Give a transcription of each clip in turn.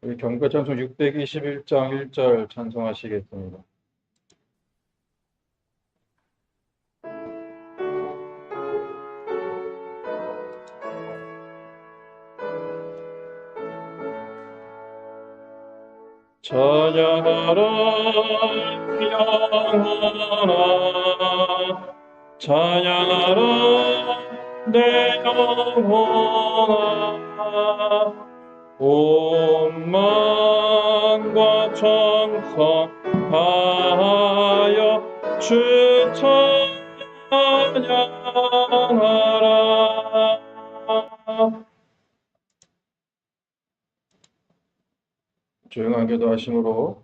우리 경배찬송 621장 1절 찬송하시겠습니다. 찬양하라 영혼아, 찬양하라 내 영혼아, 온 만과 청성하여 주 찬양하라. 조용한 기도하심으로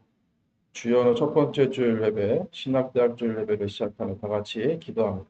주연의 첫 번째 주일 예배, 신학대학 주일 예배를 시작하며 다 같이 기도합니다.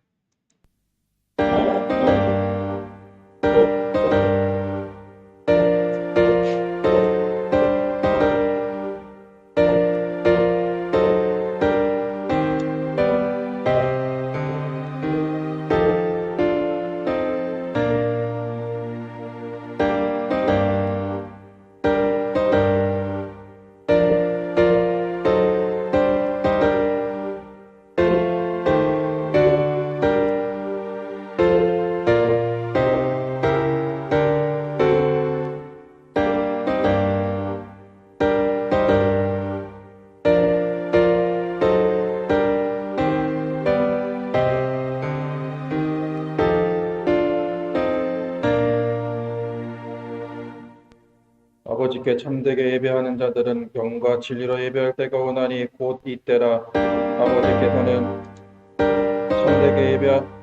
아버지께 참되게 예배하는 자들은 영과 진리로 예배할 때가 오나니 곧 이때라. 아버지께서는 참되게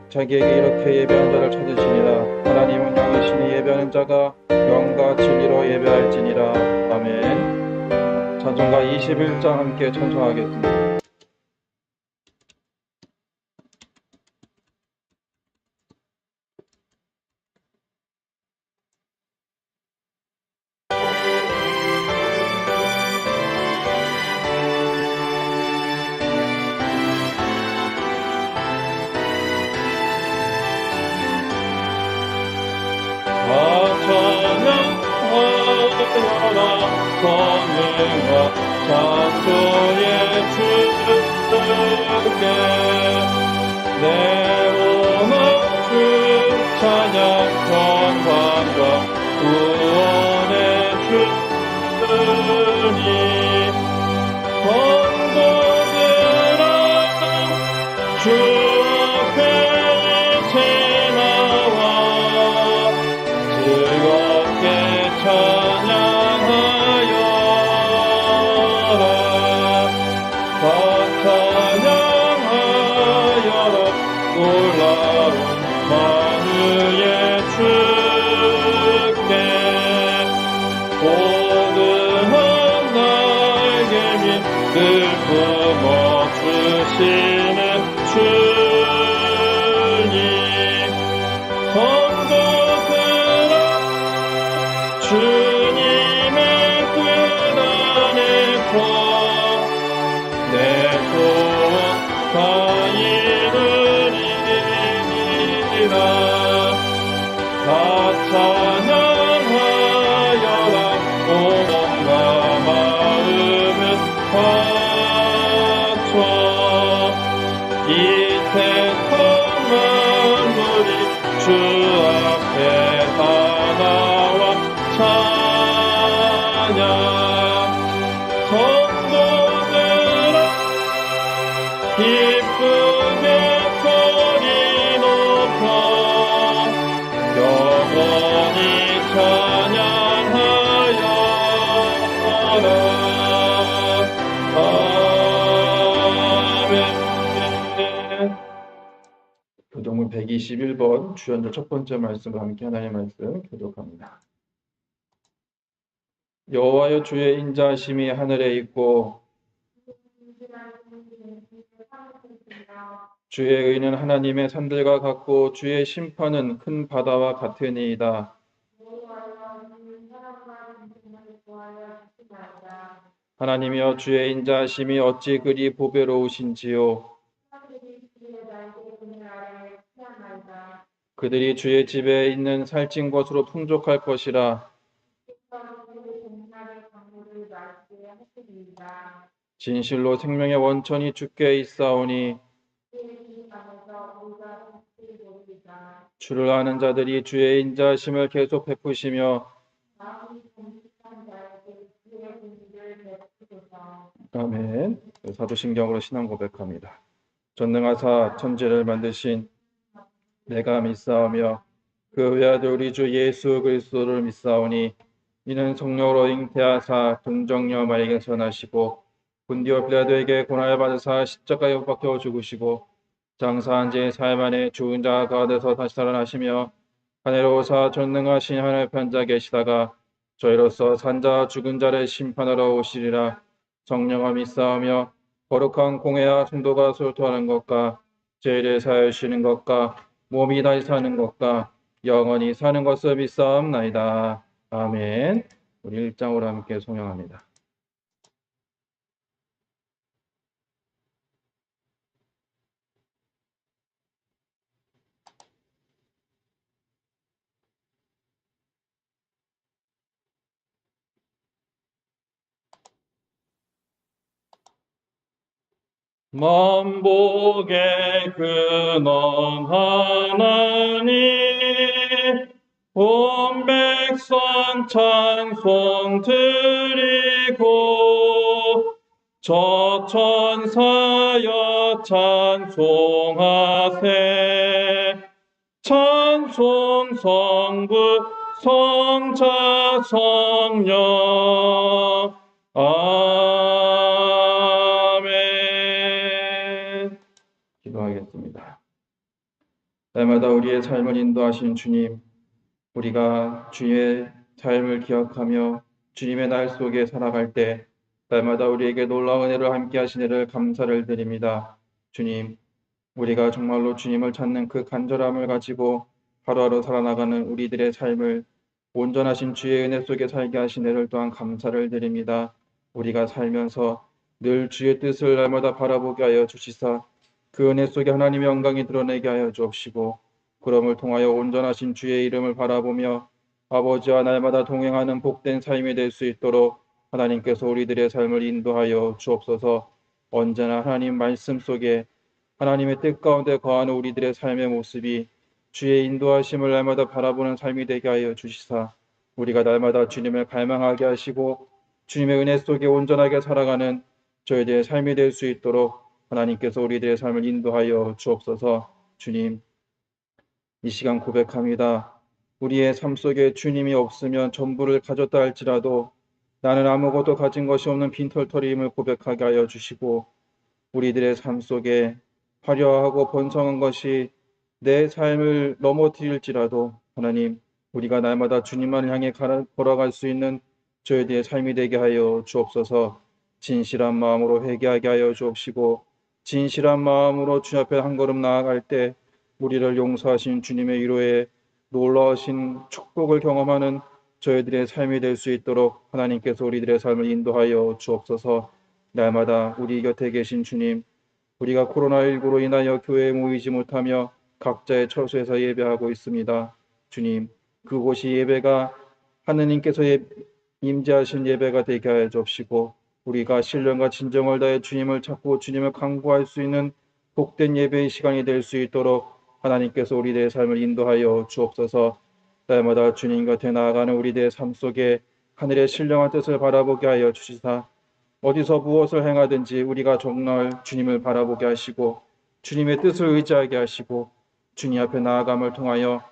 자기에게 이렇게 예배하는 자를 찾으시니라. 하나님은 영이시니 예배하는 자가 영과 진리로 예배할지니라. 아멘. 찬송가 21장 함께 찬송하겠습니다. 찬양하여라 성령과 창조의 주께 내 오늘 주 찬양 평강과 구원의 주님 성도들아 주 앞에 이제 나와 즐겁게 찬양하여라. 다 찬양하여라. 놀라운 만유의 주께 고등한 날개 밑을 품어주시는 주님 성도들아 주님의 뜻 안에서 내 소원 다 이루리라. 다 찬양하여라. 몸과 마음을 바쳐 이 세상 만물이 주 앞에 다 나와 찬양. 성도들아 기쁘게 소리 높여 영원히 찬양하여라. 아멘. 교독문 121번 주연절 첫 번째 말씀과 함께 하나님의 말씀 교독합니다. 여호와여 주의 인자하심이 하늘에 있고 주의 의는 하나님의 산들과 같고 주의 심판은 큰 바다와 같으니이다. 하나님이여 주의 인자하심이 어찌 그리 보배로우신지요. 그들이 주의 집에 있는 살찐 것으로 풍족할 것이라. 진실로 생명의 원천이 주께 있사오니 주를 아는 자들이 주의 인자하심을 계속 베푸시며 아멘. 사도신경으로 신앙 고백합니다. 전능하사 천지를 만드신 내가 믿사오며 그 외아들 우리 주 예수 그리스도를 믿사오니 이는 성령으로 잉태하사 동정녀 마리아에게서 나시고 본디오 빌라도에게 고난을 받으사 십자가에 못 박혀 죽으시고 장사한 지 사흘 만에 죽은 자 가운데서 다시 살아나시며 하늘에 오사 전능하신 하늘 편자 계시다가 저희로서 산자 죽은 자를 심판하러 오시리라. 성령을 믿사오며 거룩한 공회와 성도가 소통하는 것과 죄를 사하시는 것과 몸이 다시 사는 것과 영원히 사는 것을 믿사옵나이다. 아멘. 우리 1장으로 함께 송영합니다. 만복의 근원 하나님 온 백성 찬송 드리고 저 천사여 찬송하세 찬송 성부 성자 성령 아멘. 기도하겠습니다. 날마다 우리의 삶을 인도하신 주님, 우리가 주의 삶을 기억하며 주님의 날 속에 살아갈 때 날마다 우리에게 놀라운 은혜를 함께 하시니를 감사를 드립니다. 주님, 우리가 정말로 주님을 찾는 그 간절함을 가지고 하루하루 살아나가는 우리들의 삶을 온전하신 주의 은혜 속에 살게 하시니를 또한 감사를 드립니다. 우리가 살면서 늘 주의 뜻을 날마다 바라보게 하여 주시사 그 은혜 속에 하나님의 영광이 드러내게 하여 주옵시고 그럼을 통하여 온전하신 주의 이름을 바라보며 아버지와 날마다 동행하는 복된 삶이 될 수 있도록 하나님께서 우리들의 삶을 인도하여 주옵소서. 언제나 하나님 말씀 속에 하나님의 뜻 가운데 거하는 우리들의 삶의 모습이 주의 인도하심을 날마다 바라보는 삶이 되게 하여 주시사 우리가 날마다 주님을 갈망하게 하시고 주님의 은혜 속에 온전하게 살아가는 저희들의 삶이 될 수 있도록 하나님께서 우리들의 삶을 인도하여 주옵소서. 주님, 이 시간 고백합니다. 우리의 삶 속에 주님이 없으면 전부를 가졌다 할지라도 나는 아무것도 가진 것이 없는 빈털터리임을 고백하게 하여 주시고 우리들의 삶 속에 화려하고 번성한 것이 내 삶을 넘어뜨릴지라도 하나님, 우리가 날마다 주님만을 향해 걸어갈 수 있는 저희들의 삶이 되게 하여 주옵소서. 진실한 마음으로 회개하게 하여 주옵시고 진실한 마음으로 주 앞에 한 걸음 나아갈 때 우리를 용서하신 주님의 위로에 놀라우신 축복을 경험하는 저희들의 삶이 될 수 있도록 하나님께서 우리들의 삶을 인도하여 주옵소서. 날마다 우리 곁에 계신 주님, 우리가 코로나19로 인하여 교회에 모이지 못하며 각자의 처소에서 예배하고 있습니다. 주님, 그곳이 예배가 하느님께서 임재하신 예배가 되게 하여 주옵시고 우리가 신령과 진정을 다해 주님을 찾고 주님을 간구할 수 있는 복된 예배의 시간이 될 수 있도록 하나님께서 우리들의 삶을 인도하여 주옵소서. 날마다 주님 곁에 나아가는 우리들의 삶 속에 하늘의 신령한 뜻을 바라보게 하여 주시사 어디서 무엇을 행하든지 우리가 정말 주님을 바라보게 하시고 주님의 뜻을 의지하게 하시고 주님 앞에 나아감을 통하여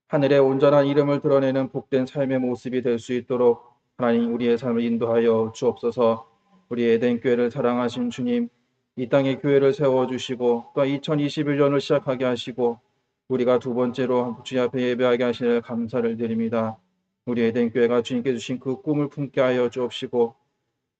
하늘의 온전한 이름을 드러내는 복된 삶의 모습이 될 수 있도록 하나님 우리의 삶을 인도하여 주옵소서. 우리 에덴 교회를 사랑하신 주님, 이 땅에 교회를 세워주시고 또 2021년을 시작하게 하시고 우리가 두 번째로 주님 앞에 예배하게 하시는 감사를 드립니다. 우리 에덴 교회가 주님께 주신 그 꿈을 품게 하여 주옵시고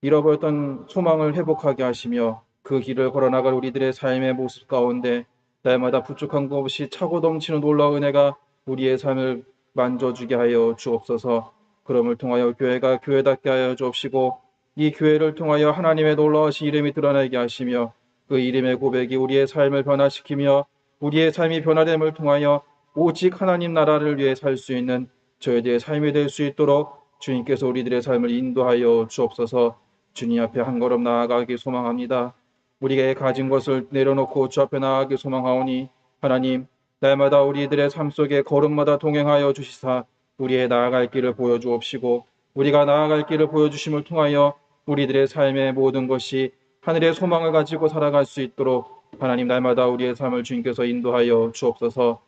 잃어버렸던 소망을 회복하게 하시며 그 길을 걸어나갈 우리들의 삶의 모습 가운데 날마다 부족한 것 없이 차고 넘치는 놀라운 은혜가 우리의 삶을 만져주게 하여 주옵소서. 그럼을 통하여 교회가 교회답게 하여 주옵시고 이 교회를 통하여 하나님의 놀라우신 이름이 드러나게 하시며 그 이름의 고백이 우리의 삶을 변화시키며 우리의 삶이 변화됨을 통하여 오직 하나님 나라를 위해 살 수 있는 저희들의 삶이 될 수 있도록 주님께서 우리들의 삶을 인도하여 주옵소서. 주님 앞에 한 걸음 나아가기 소망합니다. 우리가 가진 것을 내려놓고 주 앞에 나아가기 소망하오니 하나님, 날마다 우리들의 삶 속에 걸음마다 동행하여 주시사 우리의 나아갈 길을 보여주옵시고, 우리가 나아갈 길을 보여주심을 통하여 우리들의 삶의 모든 것이 하늘의 소망을 가지고 살아갈 수 있도록 하나님, 날마다 우리의 삶을 주님께서 인도하여 주옵소서.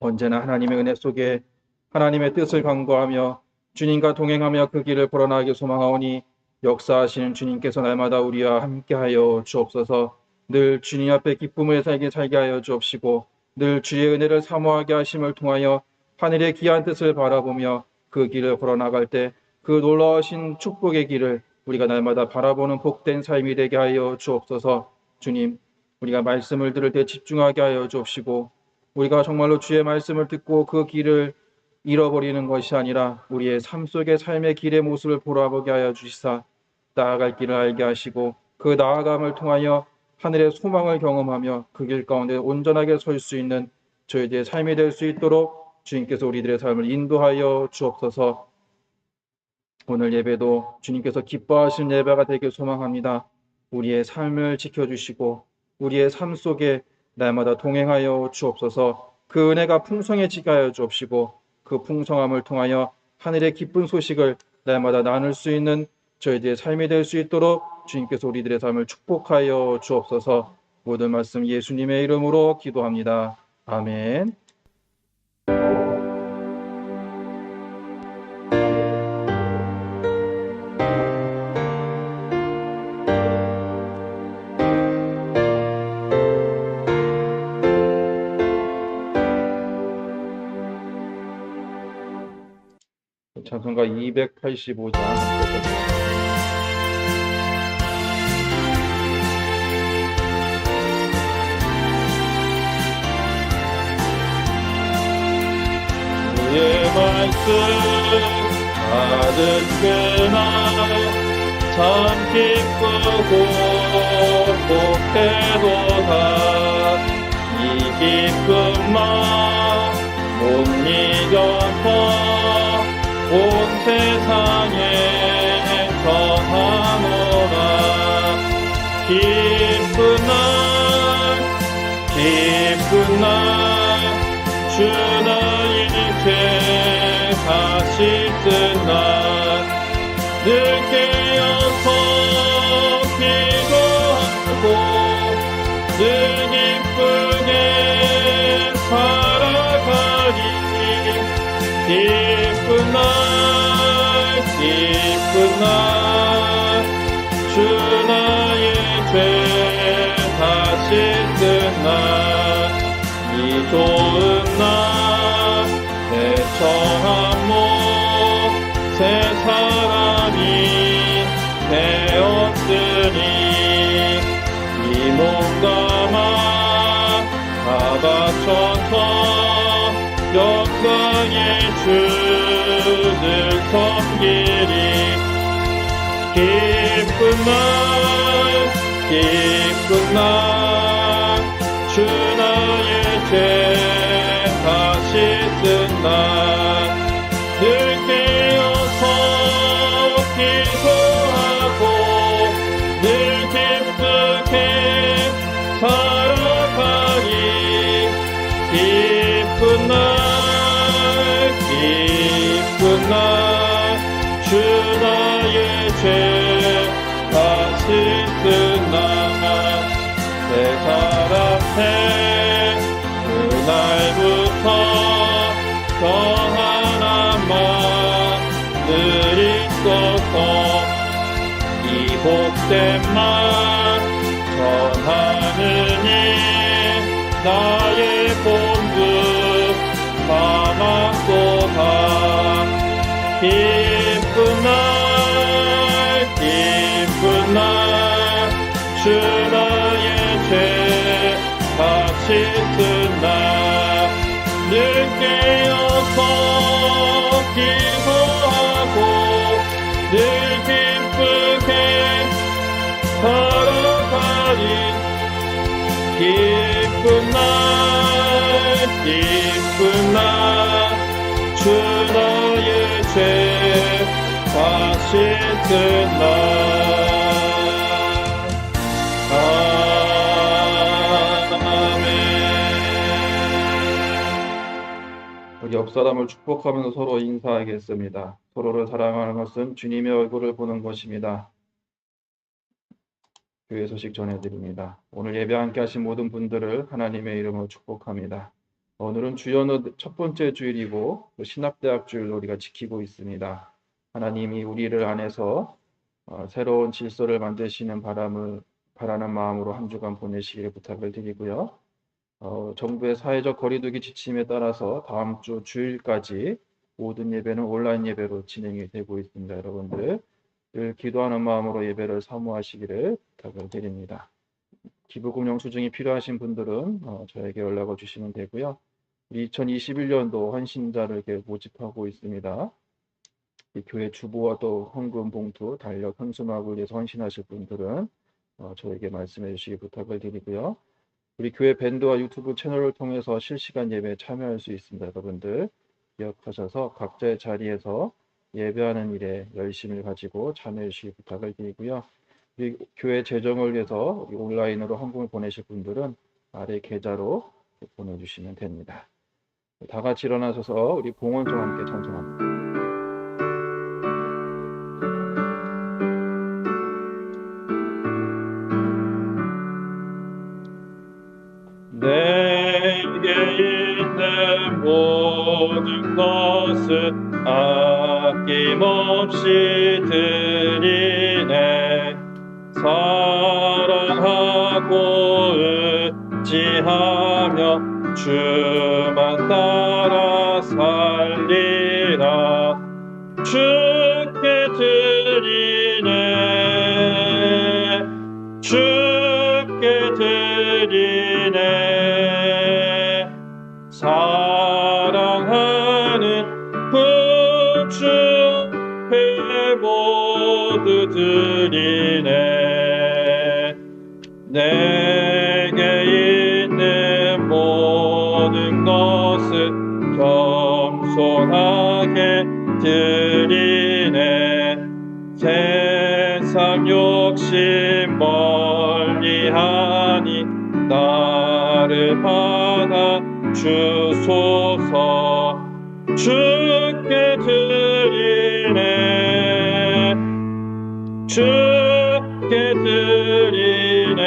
언제나 하나님의 은혜 속에 하나님의 뜻을 간구하며 주님과 동행하며 그 길을 걸어나가기 소망하오니 역사하시는 주님께서 날마다 우리와 함께하여 주옵소서. 늘 주님 앞에 기쁨을 살게 하여 주옵시고, 늘 주의 은혜를 사모하게 하심을 통하여 하늘의 귀한 뜻을 바라보며 그 길을 걸어나갈 때 그 놀라우신 축복의 길을 우리가 날마다 바라보는 복된 삶이 되게 하여 주옵소서. 주님, 우리가 말씀을 들을 때 집중하게 하여 주옵시고, 우리가 정말로 주의 말씀을 듣고 그 길을 잃어버리는 것이 아니라 우리의 삶 속의 삶의 길의 모습을 돌아보게 하여 주시사 나아갈 길을 알게 하시고, 그 나아감을 통하여 하늘의 소망을 경험하며 그 길 가운데 온전하게 설 수 있는 저희들의 삶이 될 수 있도록 주님께서 우리들의 삶을 인도하여 주옵소서. 오늘 예배도 주님께서 기뻐하시는 예배가 되길 소망합니다. 우리의 삶을 지켜주시고 우리의 삶 속에 날마다 동행하여 주옵소서. 그 은혜가 풍성해지게 하여 주옵시고, 그 풍성함을 통하여 하늘의 기쁜 소식을 날마다 나눌 수 있는 저희들의 삶이 될 수 있도록 주님께서 우리들의 삶을 축복하여 주옵소서. 모든 말씀 예수님의 이름으로 기도합니다. 아멘. 찬송가 285장 주의 말씀 받은 그날 참 기쁘고 복되도다. 이 기쁜 마음 못 잊어서 온 세상에 전하노라. 기쁜 날 주 나의 죄 다시 뜬 날 늘 깨어서 기도하고 늘 기쁘게 살아가리. 기쁜 날 주 나의 죄 다시 뜬 날 이 좋은 날 대처한 새 사람이 되었으니 이 몸과 맘 다 바쳐서 영광의 주를 섬기리. 기쁜 날 주 나의 죄 다시 뜬 날 늘 깨어서 기도하고 늘 기쁘게 살아가리. 기쁜 날 주 나의 죄 다시 뜬 날 내 살 앞에 그날부터 평안함만 늘 있어서 이 복된 말 전하느니 나의 본분 사망도다. 기쁜 날 주 나의 죄 다시 뜬 날 늘 깨어서 기도하고 늘 기쁘게 살아가리. 기쁜 날 주 나의 죄 다시 뜬 날 옆 사람을 축복하면서 서로 인사하겠습니다. 서로를 사랑하는 것은 주님의 얼굴을 보는 것입니다. 교회 소식 전해드립니다. 오늘 예배 함께 하신 모든 분들을 하나님의 이름으로 축복합니다. 오늘은 주연의 첫 번째 주일이고 신학대학 주일로 우리가 지키고 있습니다. 하나님이 우리를 안에서 새로운 질서를 만드시는 바라는 마음으로 한 주간 보내시기를 부탁을 드리고요. 정부의 사회적 거리두기 지침에 따라서 다음 주 주일까지 모든 예배는 온라인 예배로 진행이 되고 있습니다. 여러분들 늘 기도하는 마음으로 예배를 사모하시기를 부탁을 드립니다. 기부금 영수증이 필요하신 분들은 저에게 연락을 주시면 되고요. 2021년도 헌신자를 이렇게 모집하고 있습니다. 이 교회 주보와 또 헌금 봉투, 달력, 현수막을 위해서 헌신하실 분들은 저에게 말씀해 주시기 부탁을 드리고요. 우리 교회 밴드와 유튜브 채널을 통해서 실시간 예배에 참여할 수 있습니다. 여러분들 기억하셔서 각자의 자리에서 예배하는 일에 열심을 가지고 참여해 주시기 부탁을 드리고요. 우리 교회 재정을 위해서 온라인으로 헌금을 보내실 분들은 아래 계좌로 보내주시면 됩니다. 다 같이 일어나셔서 우리 봉헌송 함께 찬송합니다. 내게 있는 모든 것을 아낌없이 드리네. 사랑하고 의지하며 주만 따라 살리라. 주께 드리네. 주께 드리네. 사랑하는 구주 앞에 모두 드리네. 내게 있는 모든 것을 겸손하게 드리네. 세상 욕심 멀리하니 나를 받아 주소서. 주께 드리네. 주께 드리네.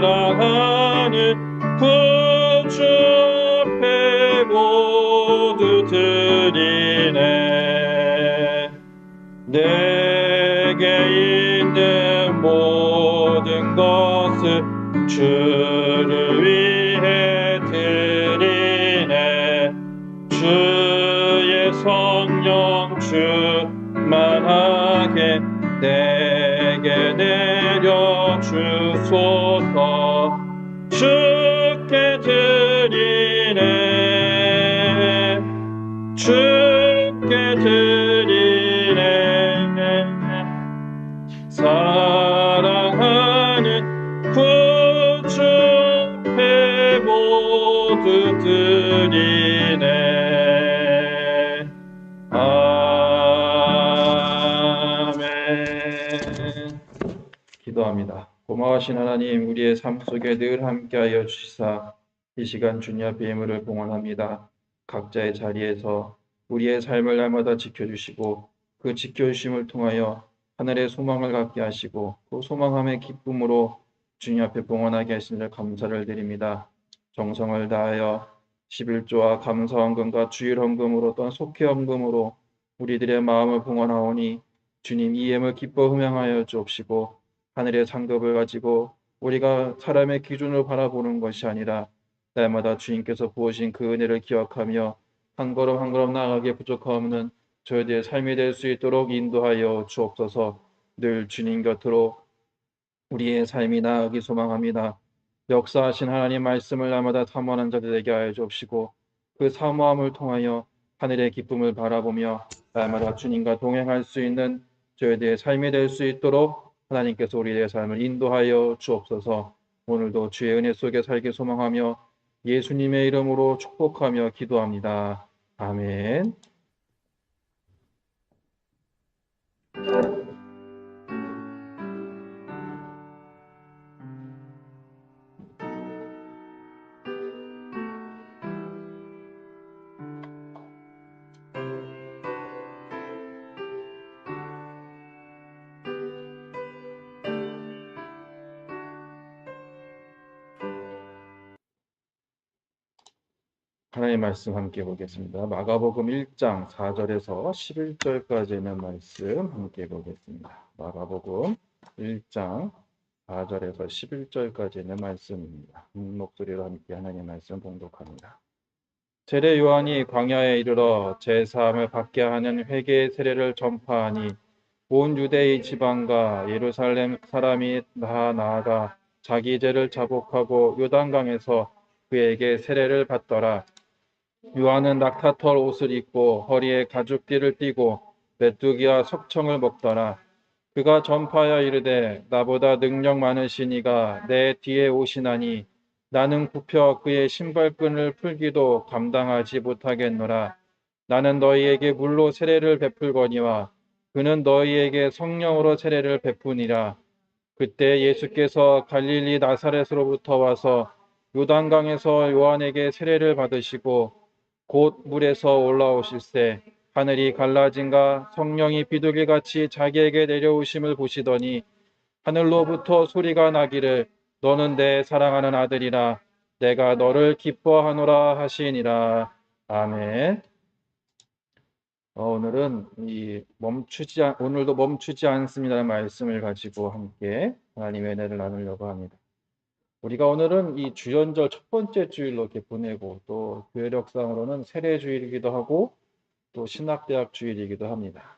사랑하는 구주 앞에 모두 드리네. 내게 있는 모든 것을 주를 위해 드리네. 주의 성령 충만하게 내게 내려주소서. 주께 드리네. 주께 드리네. 사랑하는 구주 앞에 모두 드리네. 아멘. 기도합니다. 고마우신 하나님, 우리의 삶 속에 늘 함께하여 주시사 이 시간 주님 앞에 예물을 봉헌합니다. 각자의 자리에서 우리의 삶을 날마다 지켜주시고 그 지켜주심을 통하여 하늘의 소망을 갖게 하시고 그 소망함의 기쁨으로 주님 앞에 봉헌하게 하시니 감사를 드립니다. 정성을 다하여 11조와 감사헌금과 주일헌금으로 또한 속회헌금으로 우리들의 마음을 봉헌하오니 주님 이 예물 기뻐 흠양하여 주옵시고 하늘의 상급을 가지고 우리가 사람의 기준으로 바라보는 것이 아니라 날마다 주님께서 부으신 그 은혜를 기억하며 한 걸음 한 걸음 나아가게 부족함없는 저희들의 삶이 될 수 있도록 인도하여 주옵소서. 늘 주님 곁으로 우리의 삶이 나아가기 소망합니다. 역사하신 하나님 말씀을 날마다 사모하는 자들에게 하여 주옵시고 그 사모함을 통하여 하늘의 기쁨을 바라보며 날마다 주님과 동행할 수 있는 저희들의 삶이 될 수 있도록 하나님께서 우리의 삶을 인도하여 주옵소서. 오늘도 주의 은혜 속에 살기 소망하며 예수님의 이름으로 축복하며 기도합니다. 아멘. 하나님의 말씀 함께 보겠습니다. 마가복음 1장 4절에서 11절까지 있는 말씀 함께 보겠습니다. 마가복음 1장 4절에서 11절까지 있는 말씀입니다. 목소리로 함께 하나님의 말씀 봉독합니다. 세례 요한이 광야에 이르러 제사함을 받게 하는 회개의 세례를 전파하니 온 유대의 지방과 예루살렘 사람이 다 나아가 자기 죄를 자복하고 요단강에서 그에게 세례를 받더라. 요한은 낙타털 옷을 입고 허리에 가죽띠를 띠고 메뚜기와 석청을 먹더라. 그가 전파하여 이르되 나보다 능력 많으신 이가 내 뒤에 오시나니 나는 굽혀 그의 신발끈을 풀기도 감당하지 못하겠노라. 나는 너희에게 물로 세례를 베풀거니와 그는 너희에게 성령으로 세례를 베푸니라. 그때 예수께서 갈릴리 나사렛으로부터 와서 요단강에서 요한에게 세례를 받으시고 곧 물에서 올라오실새 하늘이 갈라진가 성령이 비둘기같이 자기에게 내려오심을 보시더니 하늘로부터 소리가 나기를 너는 내 사랑하는 아들이라 내가 너를 기뻐하노라 하시니라. 아멘. 오늘은 오늘도 멈추지 않습니다라는 말씀을 가지고 함께 하나님의 은혜를 나누려고 합니다. 우리가 오늘은 이 주연절 첫 번째 주일로 이렇게 보내고 또 교회력상으로는 세례주일이기도 하고 또 신학대학 주일이기도 합니다.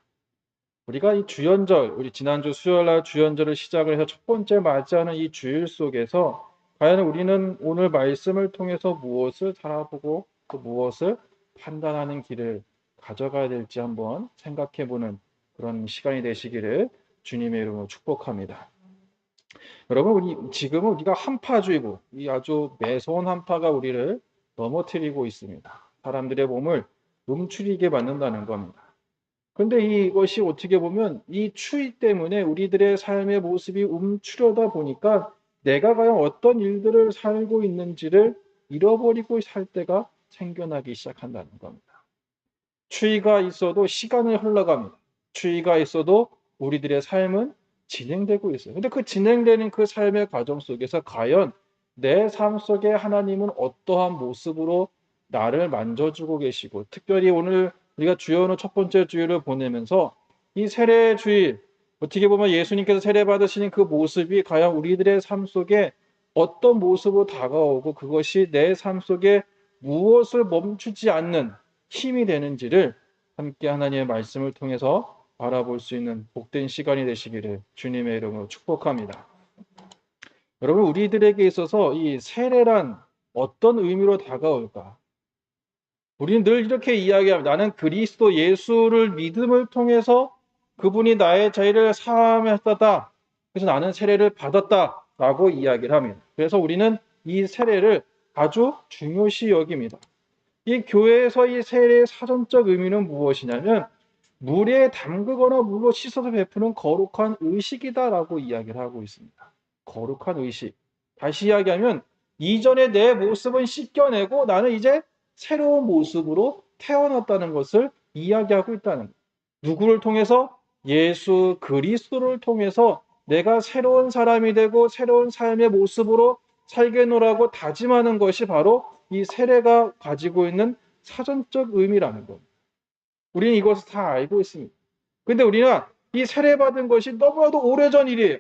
우리가 이 주연절, 우리 지난주 수요일날 주연절을 시작을 해서 첫 번째 맞이하는 이 주일 속에서 과연 우리는 오늘 말씀을 통해서 무엇을 살아보고 또 무엇을 판단하는 길을 가져가야 될지 한번 생각해보는 그런 시간이 되시기를 주님의 이름으로 축복합니다. 여러분, 지금은 우리가 한파주의보, 이 아주 매서운 한파가 우리를 넘어뜨리고 있습니다. 사람들의 몸을 움츠리게 만든다는 겁니다. 그런데 이것이 어떻게 보면 이 추위 때문에 우리들의 삶의 모습이 움츠려다 보니까 내가 과연 어떤 일들을 살고 있는지를 잃어버리고 살 때가 생겨나기 시작한다는 겁니다. 추위가 있어도 시간은 흘러갑니다. 추위가 있어도 우리들의 삶은 진행되고 있어요. 근데 그 진행되는 그 삶의 과정 속에서 과연 내 삶 속에 하나님은 어떠한 모습으로 나를 만져주고 계시고, 특별히 오늘 우리가 주연의 첫 번째 주일을 보내면서 이 세례 주일, 어떻게 보면 예수님께서 세례 받으시는 그 모습이 과연 우리들의 삶 속에 어떤 모습으로 다가오고 그것이 내 삶 속에 무엇을 멈추지 않는 힘이 되는지를 함께 하나님의 말씀을 통해서 바라볼 수 있는 복된 시간이 되시기를 주님의 이름으로 축복합니다. 여러분, 우리들에게 있어서 이 세례란 어떤 의미로 다가올까? 우리는 늘 이렇게 이야기합니다. 나는 그리스도 예수를 믿음을 통해서 그분이 나의 죄를 사함했다. 그래서 나는 세례를 받았다라고 이야기를 합니다. 그래서 우리는 이 세례를 아주 중요시 여깁니다. 이 교회에서 이 세례의 사전적 의미는 무엇이냐면 물에 담그거나 물로 씻어서 베푸는 거룩한 의식이다라고 이야기를 하고 있습니다. 거룩한 의식. 다시 이야기하면 이전에 내 모습은 씻겨내고 나는 이제 새로운 모습으로 태어났다는 것을 이야기하고 있다는 거예요. 누구를 통해서? 예수 그리스도를 통해서 내가 새로운 사람이 되고 새로운 삶의 모습으로 살겠노라고 다짐하는 것이 바로 이 세례가 가지고 있는 사전적 의미라는 겁니다. 우리는 이것을 다 알고 있습니다. 근데 우리는 이 세례받은 것이 너무나도 오래전 일이에요.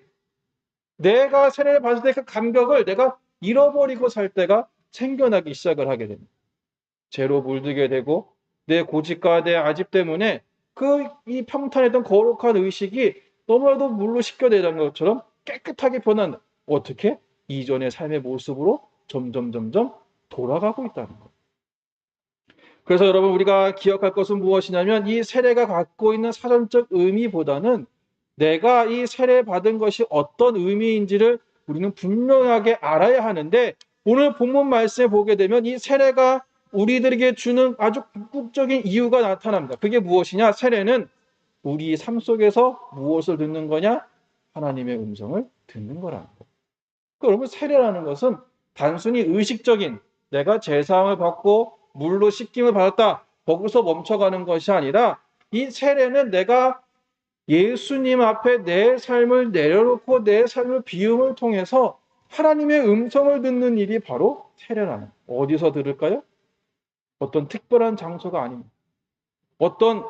내가 세례를 받을 때 그 감격을 내가 잃어버리고 살 때가 생겨나기 시작을 하게 됩니다. 죄로 물들게 되고 내 고집과 내 아집 때문에 이 평탄했던 거룩한 의식이 너무나도 물로 씻겨내는 것처럼 깨끗하게 변한다. 어떻게? 이전의 삶의 모습으로 점점 돌아가고 있다는 것. 그래서 여러분, 우리가 기억할 것은 무엇이냐면 이 세례가 갖고 있는 사전적 의미보다는 내가 이 세례 받은 것이 어떤 의미인지를 우리는 분명하게 알아야 하는데, 오늘 본문 말씀에 보게 되면 이 세례가 우리들에게 주는 아주 궁극적인 이유가 나타납니다. 그게 무엇이냐? 세례는 우리 삶 속에서 무엇을 듣는 거냐? 하나님의 음성을 듣는 거라는 거예요. 여러분, 세례라는 것은 단순히 의식적인 내가 제사함을 받고 물로 씻김을 받았다, 거기서 멈춰가는 것이 아니라 이 세례는 내가 예수님 앞에 내 삶을 내려놓고 내 삶의 비움을 통해서 하나님의 음성을 듣는 일이 바로 세례라는 거예요. 어디서 들을까요? 어떤 특별한 장소가 아닙니다. 어떤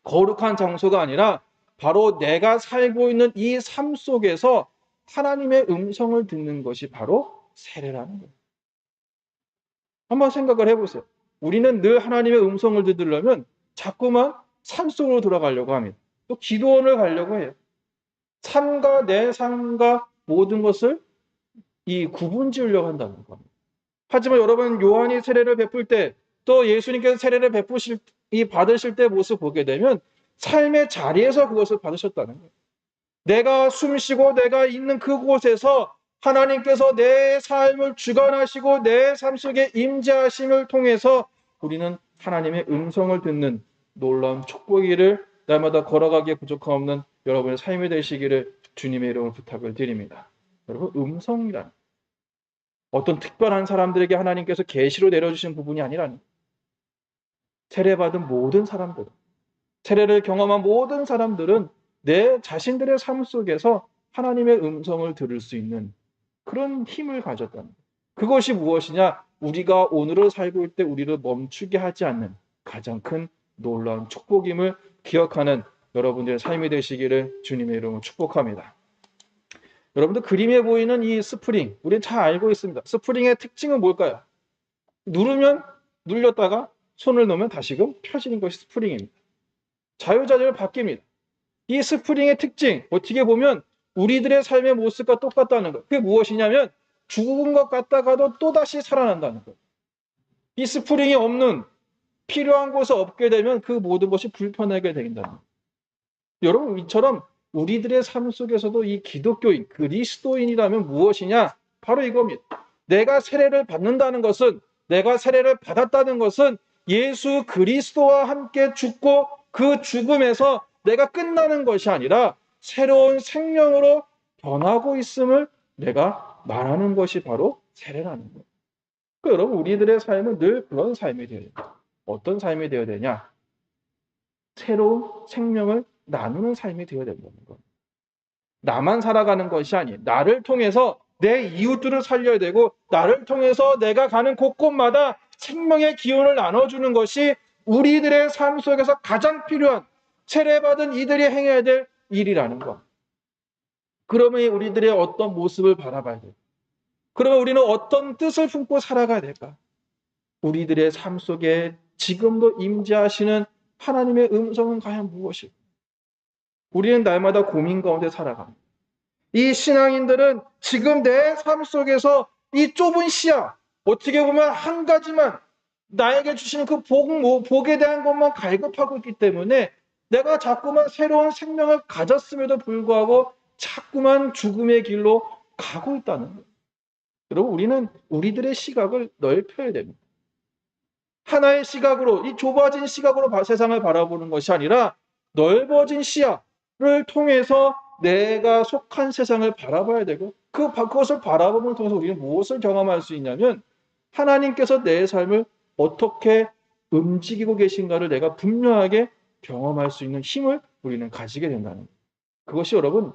거룩한 장소가 아니라 바로 내가 살고 있는 이 삶 속에서 하나님의 음성을 듣는 것이 바로 세례라는 거예요. 한번 생각을 해보세요. 우리는 늘 하나님의 음성을 들으려면 자꾸만 산속으로 들어가려고 합니다. 또 기도원을 가려고 해요. 삶과 내 삶과 모든 것을 이 구분 지으려고 한다는 겁니다. 하지만 여러분, 요한이 세례를 베풀 때, 또 예수님께서 세례를 받으실 때 모습 보게 되면 삶의 자리에서 그것을 받으셨다는 거예요. 내가 숨쉬고 내가 있는 그곳에서 하나님께서 내 삶을 주관하시고 내 삶 속에 임재하심을 통해서 우리는 하나님의 음성을 듣는 놀라운 축복이를 날마다 걸어가기에 부족함없는 여러분의 삶이 되시기를 주님의 이름으로 부탁을 드립니다. 여러분, 음성이란 어떤 특별한 사람들에게 하나님께서 계시로 내려주신 부분이 아니라는, 세례받은 모든 사람들, 세례를 경험한 모든 사람들은 내 자신들의 삶 속에서 하나님의 음성을 들을 수 있는 그런 힘을 가졌다는 거예요. 그것이 무엇이냐? 우리가 오늘을 살고 있을 때 우리를 멈추게 하지 않는 가장 큰 놀라운 축복임을 기억하는 여러분들의 삶이 되시기를 주님의 이름으로 축복합니다. 여러분들, 그림에 보이는 이 스프링, 우리는 잘 알고 있습니다. 스프링의 특징은 뭘까요? 누르면, 눌렸다가 손을 놓으면 다시금 펴지는 것이 스프링입니다. 자유자재로 바뀝니다. 이 스프링의 특징, 어떻게 보면 우리들의 삶의 모습과 똑같다는 것. 그게 무엇이냐면 죽은 것 같다가도 또다시 살아난다는 것. 이 스프링이 없는, 필요한 곳에 없게 되면 그 모든 것이 불편하게 된다는 것. 여러분, 이처럼 우리들의 삶 속에서도 이 기독교인, 그리스도인이라면 무엇이냐? 바로 이겁니다. 내가 세례를 받는다는 것은, 내가 세례를 받았다는 것은 예수 그리스도와 함께 죽고 그 죽음에서 내가 끝나는 것이 아니라 새로운 생명으로 변하고 있음을 내가 말하는 것이 바로 세례라는 거예요. 그러니까 여러분, 우리들의 삶은 늘 그런 삶이 되어야 됩니다. 어떤 삶이 되어야 되냐? 새로운 생명을 나누는 삶이 되어야 된다는 거예요. 나만 살아가는 것이 아닌, 나를 통해서 내 이웃들을 살려야 되고, 나를 통해서 내가 가는 곳곳마다 생명의 기운을 나눠주는 것이 우리들의 삶 속에서 가장 필요한, 세례받은 이들이 행해야 될 일이라는 것. 그러면 우리들의 어떤 모습을 바라봐야 돼요? 그러면 우리는 어떤 뜻을 품고 살아가야 될까? 우리들의 삶 속에 지금도 임재하시는 하나님의 음성은 과연 무엇일까? 우리는 날마다 고민 가운데 살아갑니다. 이 신앙인들은 지금 내 삶 속에서 이 좁은 시야, 어떻게 보면 한 가지만, 나에게 주시는 그 복에 대한 것만 갈급하고 있기 때문에 내가 자꾸만 새로운 생명을 가졌음에도 불구하고 자꾸만 죽음의 길로 가고 있다는 거예요. 여러분, 우리는 우리들의 시각을 넓혀야 됩니다. 하나의 시각으로, 이 좁아진 시각으로 세상을 바라보는 것이 아니라 넓어진 시야를 통해서 내가 속한 세상을 바라봐야 되고, 그것을 바라보는 통해서 우리는 무엇을 경험할 수 있냐면 하나님께서 내 삶을 어떻게 움직이고 계신가를 내가 분명하게 경험할 수 있는 힘을 우리는 가지게 된다는 거예요. 그것이 여러분,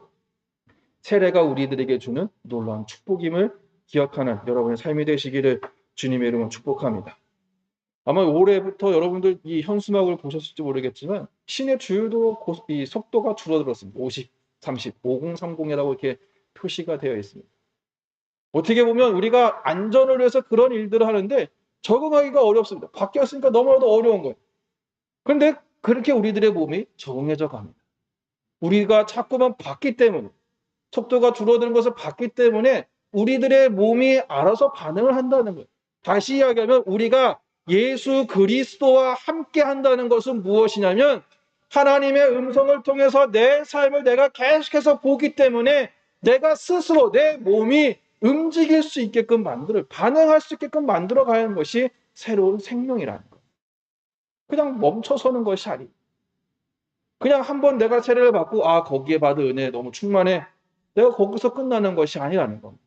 세례가 우리들에게 주는 놀라운 축복임을 기억하는 여러분의 삶이 되시기를 주님의 이름으로 축복합니다. 아마 올해부터 여러분들 이 현수막을 보셨을지 모르겠지만 시내 주유도 이 속도가 줄어들었습니다. 50, 30, 5030이라고 이렇게 표시가 되어 있습니다. 어떻게 보면 우리가 안전을 위해서 그런 일들을 하는데 적응하기가 어렵습니다. 바뀌었으니까 너무나도 어려운 거예요. 그런데 그렇게 우리들의 몸이 적응해져 갑니다. 우리가 자꾸만 봤기 때문에, 속도가 줄어드는 것을 봤기 때문에 우리들의 몸이 알아서 반응을 한다는 거예요. 다시 이야기하면 우리가 예수 그리스도와 함께 한다는 것은 무엇이냐면 하나님의 음성을 통해서 내 삶을 내가 계속해서 보기 때문에 내가 스스로 내 몸이 움직일 수 있게끔 반응할 수 있게끔 만들어 가는 것이 새로운 생명이라는 거예요. 그냥 멈춰서는 것이 아니에요. 그냥 한번 내가 세례를 받고 거기에 받은 은혜 너무 충만해, 내가 거기서 끝나는 것이 아니라는 겁니다.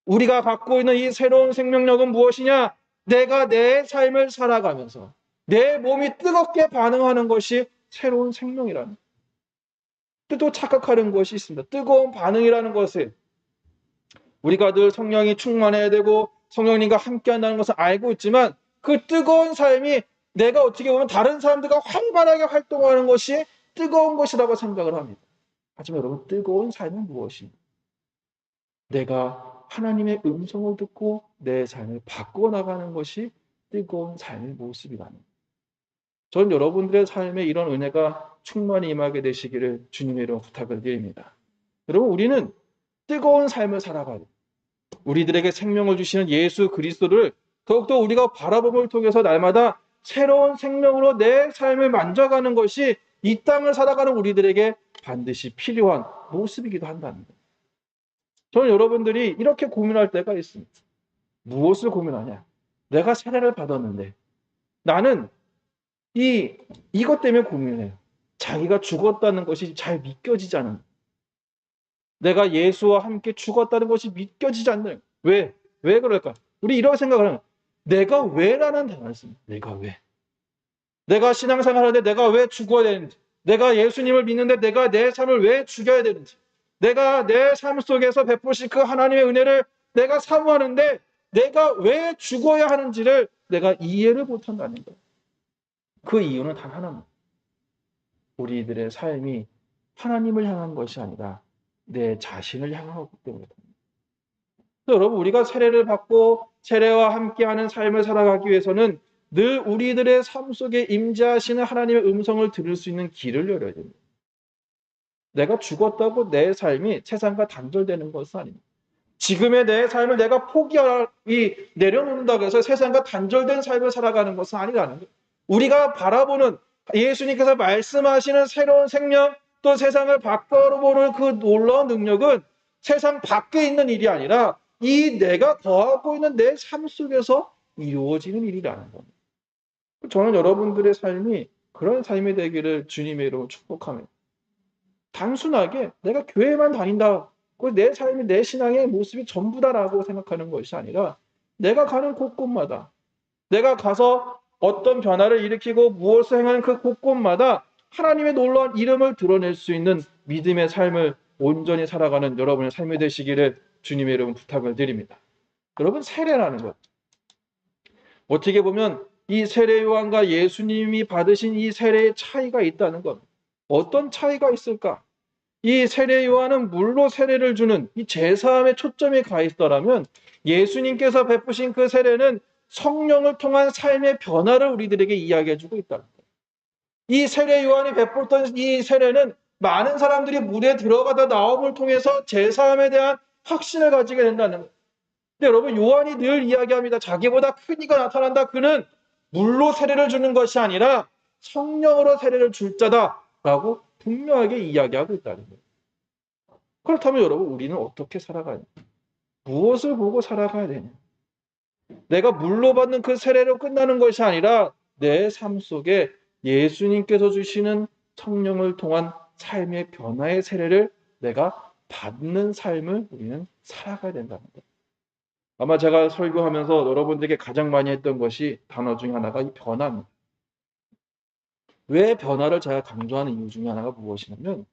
우리가 갖고 있는 이 새로운 생명력은 무엇이냐? 내가 내 삶을 살아가면서 내 몸이 뜨겁게 반응하는 것이 새로운 생명이라는 거예요. 또 착각하는 것이 있습니다. 뜨거운 반응이라는 것을 우리가 늘 성령이 충만해야 되고 성령님과 함께 한다는 것을 알고 있지만 그 뜨거운 삶이 내가 어떻게 보면 다른 사람들과 활발하게 활동하는 것이 뜨거운 것이라고 생각을 합니다. 하지만 여러분, 뜨거운 삶은 무엇입니까? 내가 하나님의 음성을 듣고 내 삶을 바꿔나가는 것이 뜨거운 삶의 모습이라는 거예요. 전 여러분들의 삶에 이런 은혜가 충만히 임하게 되시기를 주님의 이름으로 부탁을 드립니다. 여러분, 우리는 뜨거운 삶을 살아가야 돼요. 우리들에게 생명을 주시는 예수 그리스도를 더욱더 우리가 바라봄을 통해서 날마다 새로운 생명으로 내 삶을 만져가는 것이 이 땅을 살아가는 우리들에게 반드시 필요한 모습이기도 한다는 거예요. 저는 여러분들이 이렇게 고민할 때가 있습니다. 무엇을 고민하냐? 내가 세례를 받았는데 나는 이것 때문에 고민해요. 자기가 죽었다는 것이 잘 믿겨지지 않는 거예요. 내가 예수와 함께 죽었다는 것이 믿겨지지 않는 거예요. 왜? 왜 그럴까? 우리 이런 생각을 하는 거예요. 내가 왜라는 단어를 씁니다. 내가 왜? 내가 신앙생활 하는데 내가 왜 죽어야 되는지, 내가 예수님을 믿는데 내가 내 삶을 왜 죽여야 되는지, 내가 내 삶 속에서 베푸신 그 하나님의 은혜를 내가 사모하는데 내가 왜 죽어야 하는지를 내가 이해를 못한다는 거예요. 그 이유는 단 하나입니다. 우리들의 삶이 하나님을 향한 것이 아니라 내 자신을 향하기 때문입니다. 여러분, 우리가 세례를 받고 세례와 함께하는 삶을 살아가기 위해서는 늘 우리들의 삶 속에 임재하시는 하나님의 음성을 들을 수 있는 길을 열어야 됩니다. 내가 죽었다고 내 삶이 세상과 단절되는 것은 아닙니다. 지금의 내 삶을 내가 내려놓는다고 해서 세상과 단절된 삶을 살아가는 것은 아니라는 거예요. 우리가 바라보는 예수님께서 말씀하시는 새로운 생명, 또 세상을 바꿔보는 그 놀라운 능력은 세상 밖에 있는 일이 아니라 이 내가 거하고 있는 내 삶 속에서 이루어지는 일이라는 겁니다. 저는 여러분들의 삶이 그런 삶이 되기를 주님의 이름으로 축복합니다. 단순하게 내가 교회만 다닌다, 내 삶이 내 신앙의 모습이 전부다라고 생각하는 것이 아니라 내가 가는 곳곳마다 내가 가서 어떤 변화를 일으키고 무엇을 행하는 그 곳곳마다 하나님의 놀라운 이름을 드러낼 수 있는 믿음의 삶을 온전히 살아가는 여러분의 삶이 되시기를 주님의 이름 부탁을 드립니다. 여러분, 세례라는 것, 어떻게 보면 이 세례 요한과 예수님이 받으신 이 세례의 차이가 있다는 것. 어떤 차이가 있을까? 이 세례 요한은 물로 세례를 주는 이 제사함에 초점이 가 있더라면 예수님께서 베푸신 그 세례는 성령을 통한 삶의 변화를 우리들에게 이야기해주고 있다는 거예요. 이 세례 요한이 베풀던 이 세례는 많은 사람들이 물에 들어가다 나옴을 통해서 제사함에 대한 확신을 가지게 된다는 거예요. 근데 여러분, 요한이 늘 이야기합니다. 자기보다 큰 이가 나타난다. 그는 물로 세례를 주는 것이 아니라 성령으로 세례를 줄 자다라고 분명하게 이야기하고 있다는 거예요. 그렇다면 여러분, 우리는 어떻게 살아가냐? 무엇을 보고 살아가야 되냐? 내가 물로 받는 그 세례로 끝나는 것이 아니라 내 삶 속에 예수님께서 주시는 성령을 통한 삶의 변화의 세례를 내가 받는 삶을 우리는 살아가야 된다는 거예요. 아마 제가 설교하면서 여러분들에게 가장 많이 했던 것이 단어 중에 하나가 이 변화입니다. 왜 변화를 제가 강조하는 이유 중에 하나가 무엇이냐면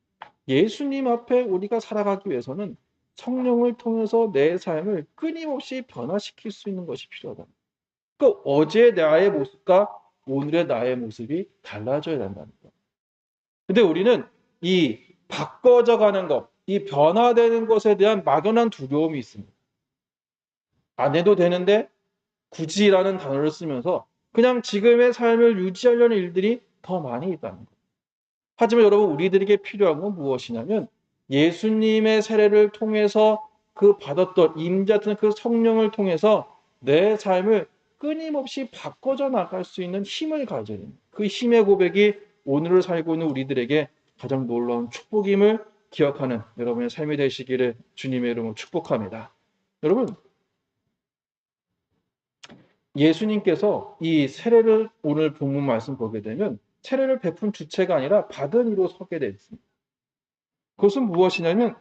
예수님 앞에 우리가 살아가기 위해서는 성령을 통해서 내 삶을 끊임없이 변화시킬 수 있는 것이 필요하다. 그 어제의 나의 모습과 오늘의 나의 모습이 달라져야 된다는 거예요. 근데 우리는 이 바꿔져 가는 것, 이 변화되는 것에 대한 막연한 두려움이 있습니다. 안 해도 되는데 굳이라는 단어를 쓰면서 그냥 지금의 삶을 유지하려는 일들이 더 많이 있다는 거예요. 하지만 여러분, 우리들에게 필요한 건 무엇이냐면 예수님의 세례를 통해서 그 받았던 임재했던 그 성령을 통해서 내 삶을 끊임없이 바꿔져 나갈 수 있는 힘을 가져야 됩니다. 그 힘의 고백이 오늘을 살고 있는 우리들에게 가장 놀라운 축복임을 기억하는 여러분의 삶이 되시기를 주님의 이름으로 축복합니다. 여러분, 예수님께서 이 세례를 오늘 본문 말씀 보게 되면 세례를 베푼 주체가 아니라 받은 이로 서게 되어 있습니다. 그것은 무엇이냐면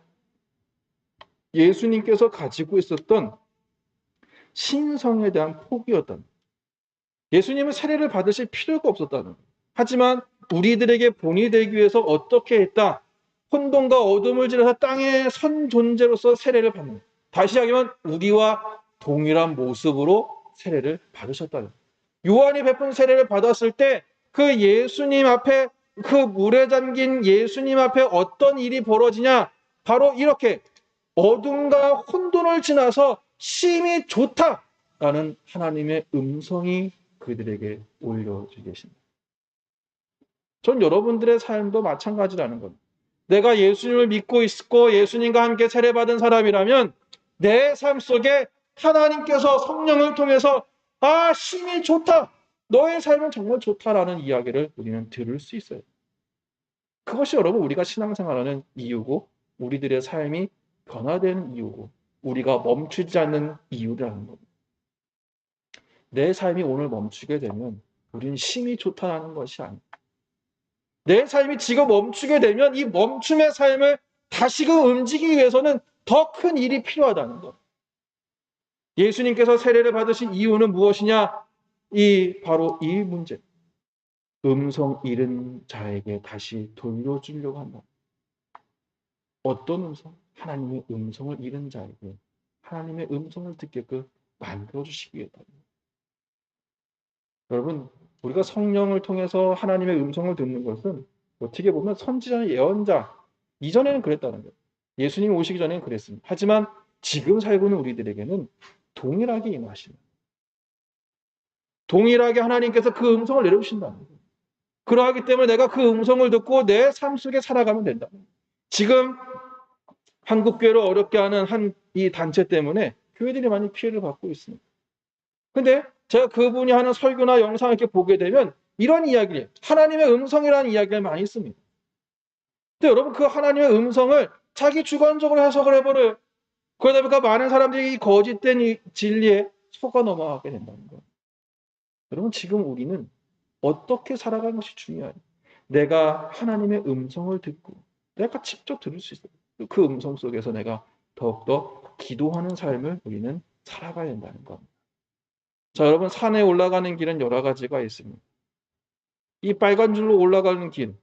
예수님께서 가지고 있었던 신성에 대한 포기였다는 거예요. 예수님은 세례를 받으실 필요가 없었다는 거예요. 하지만 우리들에게 본이 되기 위해서 어떻게 했다? 혼돈과 어둠을 지나서 땅의 선 존재로서 세례를 받는 거예요. 다시 이야기하면 우리와 동일한 모습으로 세례를 받으셨다는 거예요. 요한이 베푼 세례를 받았을 때 그 예수님 앞에, 그 물에 잠긴 예수님 앞에 어떤 일이 벌어지냐? 바로 이렇게 어둠과 혼돈을 지나서 심히 좋다라는 하나님의 음성이 그들에게 올려주게 되십니다. 전 여러분들의 삶도 마찬가지라는 겁니다. 내가 예수님을 믿고 있고 예수님과 함께 세례받은 사람이라면 내 삶 속에 하나님께서 성령을 통해서 심히 좋다. 너의 삶은 정말 좋다라는 이야기를 우리는 들을 수 있어요. 그것이 여러분 우리가 신앙생활하는 이유고 우리들의 삶이 변화되는 이유고 우리가 멈추지 않는 이유라는 겁니다. 내 삶이 오늘 멈추게 되면 우리는 심히 좋다라는 것이 아닙니다. 내 삶이 지금 멈추게 되면 이 멈춤의 삶을 다시금 움직이기 위해서는 더 큰 일이 필요하다는 것. 예수님께서 세례를 받으신 이유는 무엇이냐? 바로 이 문제. 음성 잃은 자에게 다시 돌려주려고 한다. 어떤 음성? 하나님의 음성을 잃은 자에게 하나님의 음성을 듣게끔 만들어주시겠다. 여러분, 우리가 성령을 통해서 하나님의 음성을 듣는 것은 어떻게 보면 선지자, 예언자 이전에는 그랬다는 거예요. 예수님이 오시기 전에는 그랬습니다. 하지만 지금 살고 있는 우리들에게는 동일하게 임하십니다. 동일하게 하나님께서 그 음성을 내려주신다는 거예요. 그러하기 때문에 내가 그 음성을 듣고 내 삶 속에 살아가면 된다. 지금 한국교회를 어렵게 하는 이 단체 때문에 교회들이 많이 피해를 받고 있습니다. 근데 제가 그분이 하는 설교나 영상을 이렇게 보게 되면 이런 이야기를, 하나님의 음성이라는 이야기를 많이 씁니다. 근데 여러분 그 하나님의 음성을 자기 주관적으로 해석을 해버려요. 그러다 보니까 많은 사람들이 이 거짓된 이 진리에 속아 넘어가게 된다는 거예요. 여러분 지금 우리는 어떻게 살아가는 것이 중요해요. 내가 하나님의 음성을 듣고 내가 직접 들을 수 있어요. 그 음성 속에서 내가 더욱더 기도하는 삶을 우리는 살아가야 된다는 겁니다. 자, 여러분 산에 올라가는 길은 여러 가지가 있습니다. 이 빨간 줄로 올라가는 길,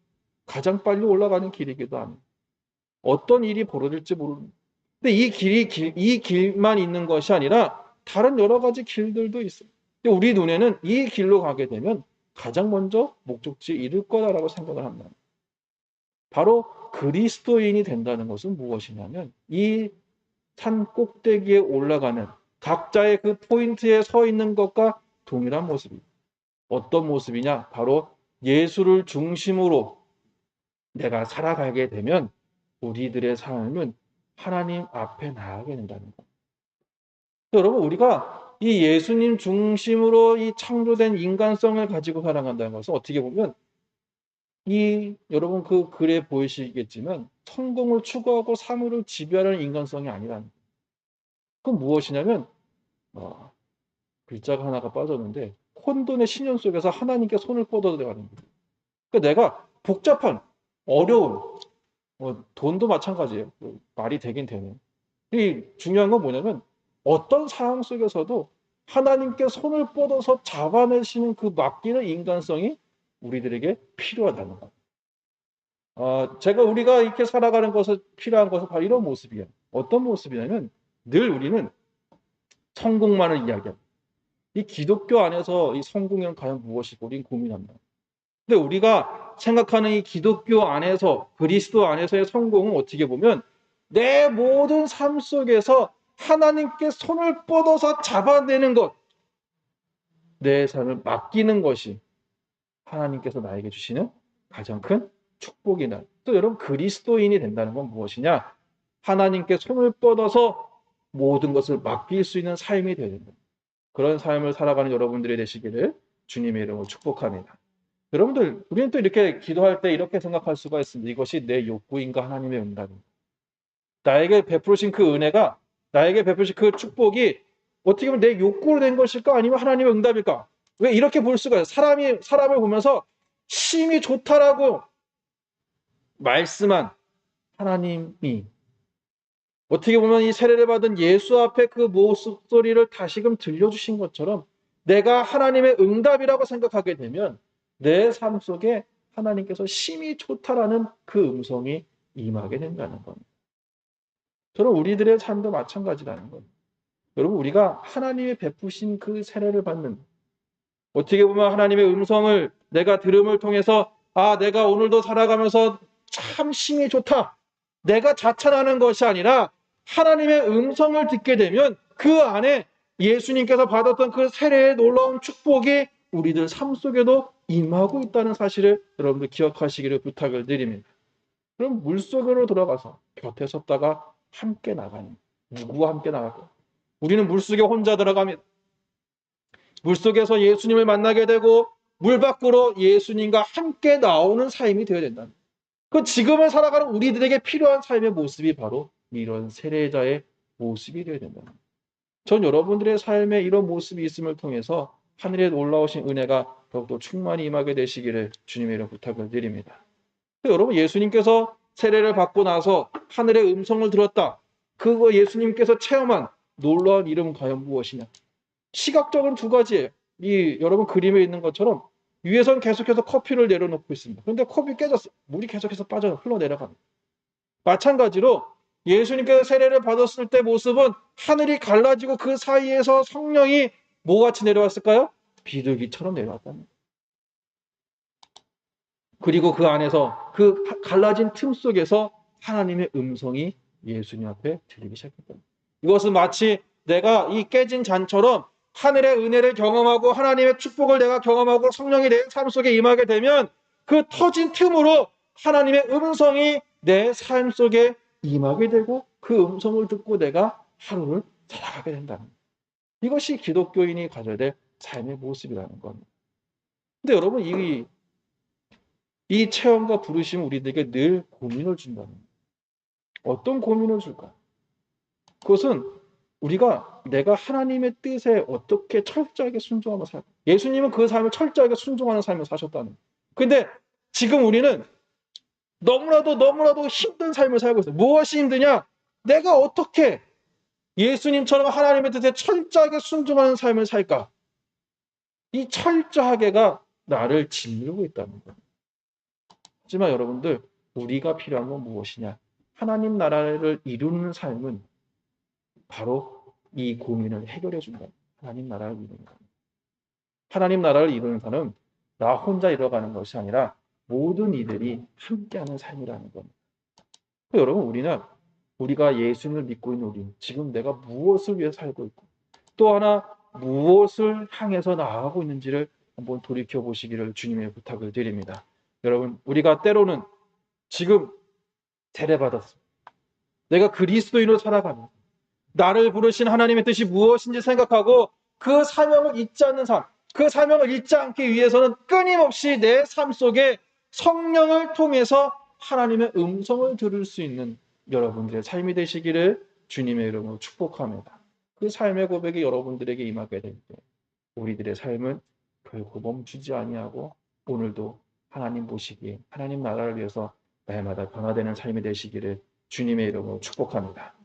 가장 빨리 올라가는 길이기도 합니다. 어떤 일이 벌어질지 모릅니다. 근데 이 길만 있는 것이 아니라 다른 여러 가지 길들도 있어요. 근데 우리 눈에는 이 길로 가게 되면 가장 먼저 목적지에 이를 거다라고 생각을 합니다. 바로 그리스도인이 된다는 것은 무엇이냐면 이 산 꼭대기에 올라가는 각자의 그 포인트에 서 있는 것과 동일한 모습입니다. 어떤 모습이냐? 바로 예수를 중심으로 내가 살아가게 되면 우리들의 삶은 하나님 앞에 나가게 된다는 겁니다. 여러분 우리가 이 예수님 중심으로 이 창조된 인간성을 가지고 살아간다는 것은 어떻게 보면 여러분 그 글에 보이시겠지만 성공을 추구하고 사물을 지배하는 인간성이 아니라는 거예요. 그건 무엇이냐면 글자가 하나가 빠졌는데 혼돈의 신념 속에서 하나님께 손을 뻗어들어가는 거예요. 그러니까 내가 복잡한 어려운 돈도 마찬가지예요. 말이 되긴 되네. 이 중요한 건 뭐냐면 어떤 상황 속에서도 하나님께 손을 뻗어서 잡아내시는 그 맡기는 인간성이 우리들에게 필요하다는 거예요. 우리가 이렇게 살아가는 것에 필요한 것은 바로 이런 모습이에요. 어떤 모습이냐면 늘 우리는 성공만을 이야기합니다. 이 기독교 안에서 이 성공은 과연 무엇이고 우리는 고민합니다. 근데 우리가 생각하는 이 기독교 안에서 그리스도 안에서의 성공은 어떻게 보면 내 모든 삶 속에서 하나님께 손을 뻗어서 잡아내는 것, 내 삶을 맡기는 것이 하나님께서 나에게 주시는 가장 큰 축복이다. 또 여러분 그리스도인이 된다는 건 무엇이냐? 하나님께 손을 뻗어서 모든 것을 맡길 수 있는 삶이 되는 것. 그런 삶을 살아가는 여러분들이 되시기를 주님의 이름으로 축복합니다. 여러분들 우리는 또 이렇게 기도할 때 이렇게 생각할 수가 있습니다. 이것이 내 욕구인가 하나님의 응답입니다. 나에게 베푸신 그 은혜가 나에게 베푸신 그 축복이 어떻게 보면 내 욕구로 된 것일까 아니면 하나님의 응답일까? 왜 이렇게 볼 수가 있어요? 사람을 보면서 심히 좋다라고 말씀한 하나님이 어떻게 보면 이 세례를 받은 예수 앞에 그 목소리를 다시금 들려주신 것처럼 내가 하나님의 응답이라고 생각하게 되면 내 삶 속에 하나님께서 심히 좋다라는 그 음성이 임하게 된다는 겁니다. 저는 우리들의 삶도 마찬가지라는 겁니다. 여러분 우리가 하나님의 베푸신 그 세례를 받는 어떻게 보면 하나님의 음성을 내가 들음을 통해서 내가 오늘도 살아가면서 참 힘이 좋다. 내가 자찬하는 것이 아니라 하나님의 음성을 듣게 되면 그 안에 예수님께서 받았던 그 세례의 놀라운 축복이 우리들 삶 속에도 임하고 있다는 사실을 여러분들 기억하시기를 부탁을 드립니다. 그럼 물속으로 들어가서 곁에 섰다가 함께 나가는, 누구와 함께 나갈까? 우리는 물속에 혼자 들어가면 물속에서 예수님을 만나게 되고 물 밖으로 예수님과 함께 나오는 삶이 되어야 된다. 그 지금을 살아가는 우리들에게 필요한 삶의 모습이 바로 이런 세례자의 모습이 되어야 된다. 전 여러분들의 삶에 이런 모습이 있음을 통해서 하늘에 올라오신 은혜가 더욱더 충만히 임하게 되시기를 주님의 이름 부탁을 드립니다. 여러분, 예수님께서 세례를 받고 나서 하늘의 음성을 들었다. 그거 예수님께서 체험한 놀라운 일은 과연 무엇이냐? 시각적으로는 두 가지예요. 여러분 그림에 있는 것처럼 위에선 계속해서 커피를 내려놓고 있습니다. 그런데 컵이 깨졌어. 물이 계속해서 흘러내려갑니다. 마찬가지로 예수님께서 세례를 받았을 때 모습은 하늘이 갈라지고 그 사이에서 성령이 뭐같이 내려왔을까요? 비둘기처럼 내려왔답니다. 그리고 그 안에서 그 갈라진 틈 속에서 하나님의 음성이 예수님 앞에 들리기 시작했다. 이것은 마치 내가 이 깨진 잔처럼 하늘의 은혜를 경험하고 하나님의 축복을 내가 경험하고 성령이 내 삶 속에 임하게 되면 그 터진 틈으로 하나님의 음성이 내 삶 속에 임하게 되고 그 음성을 듣고 내가 하루를 살아가게 된다는 거예요. 이것이 기독교인이 가져야 될 삶의 모습이라는 겁니다. 근데 여러분 이 체험과 부르심은 우리들에게 늘 고민을 준다는 거예요. 어떤 고민을 줄까? 그것은 내가 하나님의 뜻에 어떻게 철저하게 순종하며 살까? 예수님은 그 삶을 철저하게 순종하는 삶을 사셨다는 거예요. 근데 지금 우리는 너무나도 힘든 삶을 살고 있어요. 무엇이 힘드냐? 내가 어떻게 예수님처럼 하나님의 뜻에 철저하게 순종하는 삶을 살까? 이 철저하게가 나를 짓누르고 있다는 거예요. 하지만 여러분들, 우리가 필요한 건 무엇이냐? 하나님 나라를 이루는 삶은 바로 이 고민을 해결해 준다. 하나님 나라를 이루는 것. 하나님 나라를 이루는 삶은 나 혼자 이뤄가는 것이 아니라 모든 이들이 함께하는 삶이라는 겁니다. 여러분, 우리가 예수님을 믿고 있는 우리, 지금 내가 무엇을 위해 살고 있고 또 하나 무엇을 향해서 나아가고 있는지를 한번 돌이켜 보시기를 주님의 부탁을 드립니다. 여러분, 우리가 때로는 지금 세례받았습니다. 내가 그리스도인으로 살아가는 나를 부르신 하나님의 뜻이 무엇인지 생각하고 그 사명을 잊지 않는 삶, 그 사명을 잊지 않기 위해서는 끊임없이 내 삶 속에 성령을 통해서 하나님의 음성을 들을 수 있는 여러분들의 삶이 되시기를 주님의 이름으로 축복합니다. 그 삶의 고백이 여러분들에게 임하게 될 때 우리들의 삶은 결코 멈추지 아니하고 오늘도 하나님 보시기에 하나님 나라를 위해서 날마다 변화되는 삶이 되시기를 주님의 이름으로 축복합니다.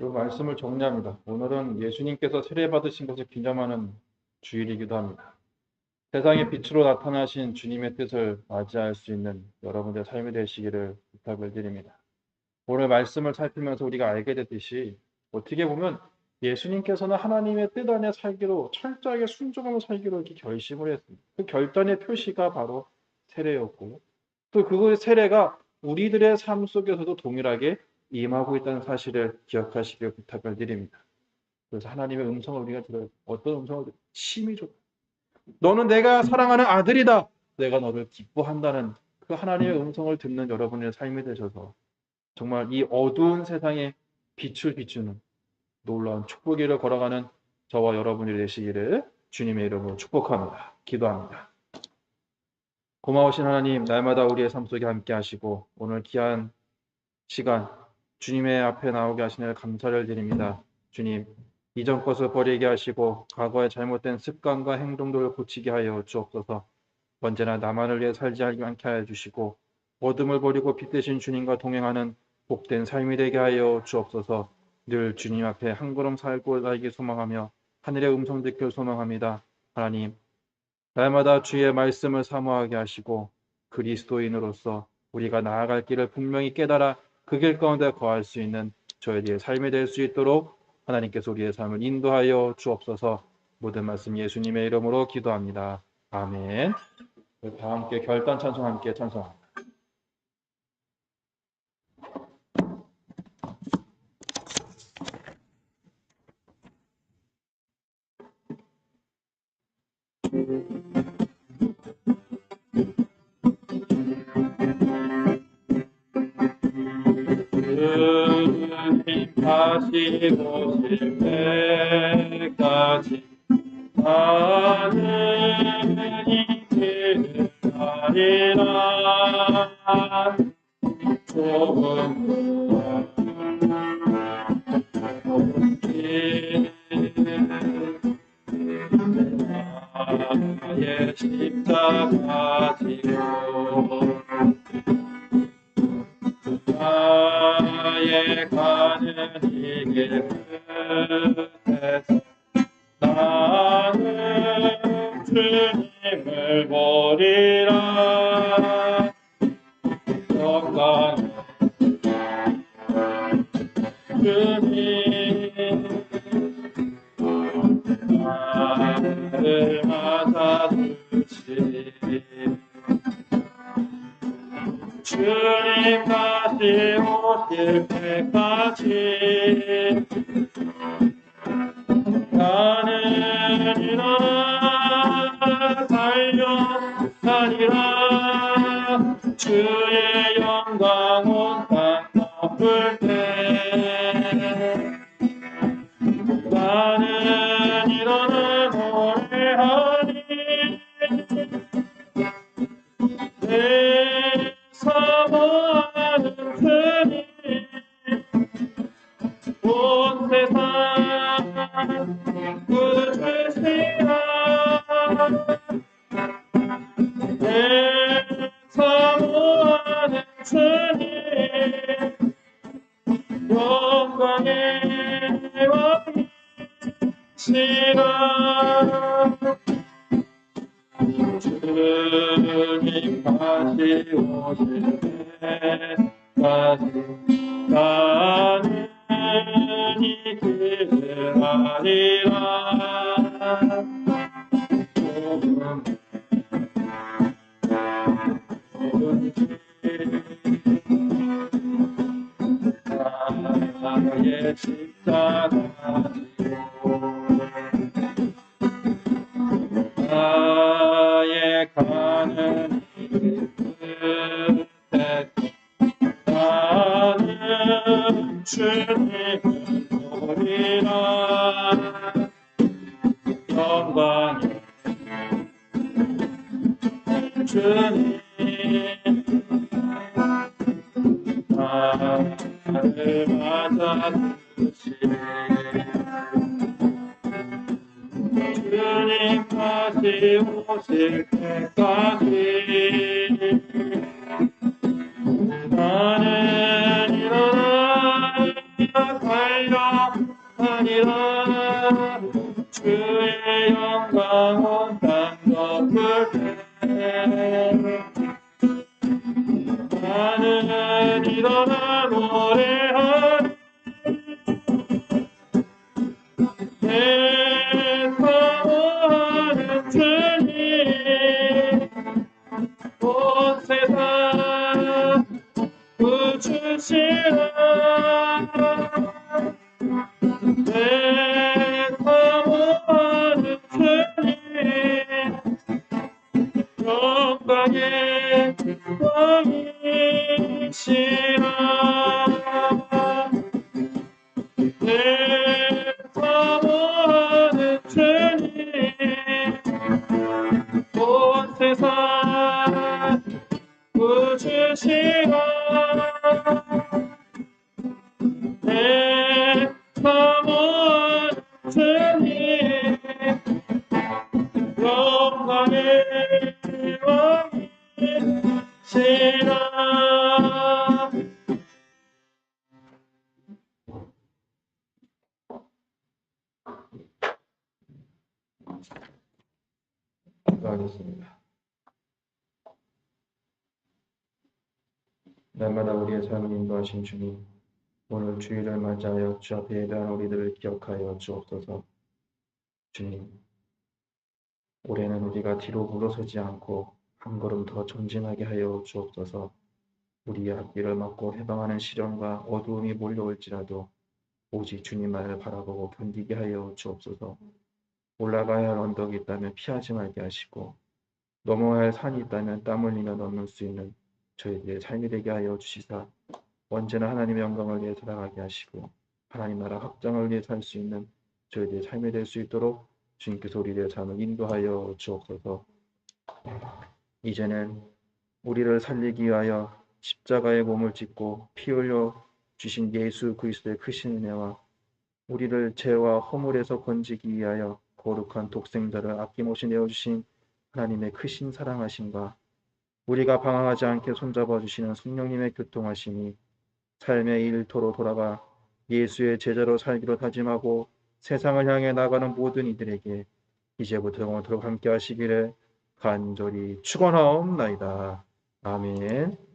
그 말씀을 정리합니다. 오늘은 예수님께서 세례받으신 것을 기념하는 주일이기도 합니다. 세상의 빛으로 나타나신 주님의 뜻을 맞이할 수 있는 여러분들의 삶이 되시기를 부탁을 드립니다. 오늘 말씀을 살피면서 우리가 알게 됐듯이 어떻게 보면 예수님께서는 하나님의 뜻 안에 살기로 철저하게 순종하며 살기로 이렇게 결심을 했습니다. 그 결단의 표시가 바로 세례였고 또 그 세례가 우리들의 삶 속에서도 동일하게 임하고 있다는 사실을 기억하시길 부탁을 드립니다. 그래서 하나님의 음성을 우리가 들어요. 어떤 음성을 들어요? 심히 좋다. 너는 내가 사랑하는 아들이다. 내가 너를 기뻐한다는 그 하나님의 음성을 듣는 여러분의 삶이 되셔서 정말 이 어두운 세상에 빛을 비추는 놀라운 축복의 길을 걸어가는 저와 여러분이 되시기를 주님의 이름으로 축복합니다. 기도합니다. 고마우신 하나님, 날마다 우리의 삶 속에 함께 하시고 오늘 귀한 시간 주님의 앞에 나오게 하시는 감사를 드립니다. 주님, 이전 것을 버리게 하시고 과거의 잘못된 습관과 행동들을 고치게 하여 주옵소서. 언제나 나만을 위해 살지 않게 하여 주시고 어둠을 버리고 빛 대신 주님과 동행하는 복된 삶이 되게 하여 주옵소서. 늘 주님 앞에 한 걸음 살고 살기 소망하며 하늘의 음성 듣길 소망합니다. 하나님, 날마다 주의 말씀을 사모하게 하시고 그리스도인으로서 우리가 나아갈 길을 분명히 깨달아 그 길 가운데 거할 수 있는 저희들의 삶이 될 수 있도록 하나님께서 우리의 삶을 인도하여 주옵소서. 모든 말씀 예수님의 이름으로 기도합니다. 아멘. 다 함께 결단 찬송 함께 찬송합니다. 주님 다시 오실 때까지 나는 이 길을 가리라. 조금 나의 십자가 지고 나의 가는 이 길 끝에서 나는 주님을 보리라. 영광 주님 나를 맞아주시. 주님 다시 오실 때까지 나는 일어나 달려가리라. 주의 영광 온 땅 덮을 때 나는 일어나 노래하리. 내 사모하는 주님 온 세상 구주시라. 내 사모하는 주님 영광의 왕이시라. 주님 다시 오실 때까지 나는 이 길을 가리라. 조금 나의 십자가 지고 나의 가는 길 끝에 나는 주님을 보리라. 영광의 주님 나를 맞아주시네. 주님 다시 오실 때까지 나는 일어나 달려 믿어나 노래하리 내 사모하는 주님 온 세상 부주시라 내 사모하는 주님 영광의 왕이시라 내 사모하는 주님 온 세상 부주시라 내 사모하는 주님 영광의 왕이시라 기도하겠습니다. 날마다 우리의 삶을 인도하신 주님, 오늘 주일을 맞이하여 주 앞에 예배한 우리들을 기억하여 주옵소서. 주님, 올해는 우리가 뒤로 물러서지 않고 한 걸음 더 전진하게 하여 주옵소서. 우리의 앞길을 막고 해방하는 시련과 어두움이 몰려올지라도 오직 주님만을 바라보고 견디게 하여 주옵소서. 올라가야 할 언덕이 있다면 피하지 말게 하시고 넘어야 할 산이 있다면 땀 흘리며 넘을 수 있는 저희들의 삶이 되게 하여 주시사 언제나 하나님의 영광을 위해 살아가게 하시고 하나님 나라 확장을 위해 살 수 있는 저희들의 삶이 될 수 있도록 주님께서 우리의 삶을 인도하여 주옵소서. 이제는 우리를 살리기 위하여 십자가의 몸을 짓고 피 흘려 주신 예수 그리스도의 크신 은혜와 우리를 죄와 허물에서 건지기 위하여 거룩한 독생자를 아낌없이 내어주신 하나님의 크신 사랑하심과 우리가 방황하지 않게 손잡아 주시는 성령님의 교통하심이 삶의 일터로 돌아가 예수의 제자로 살기로 다짐하고 세상을 향해 나가는 모든 이들에게 이제부터 영원토록 함께 하시기를 간절히 축원하옵나이다. 아멘.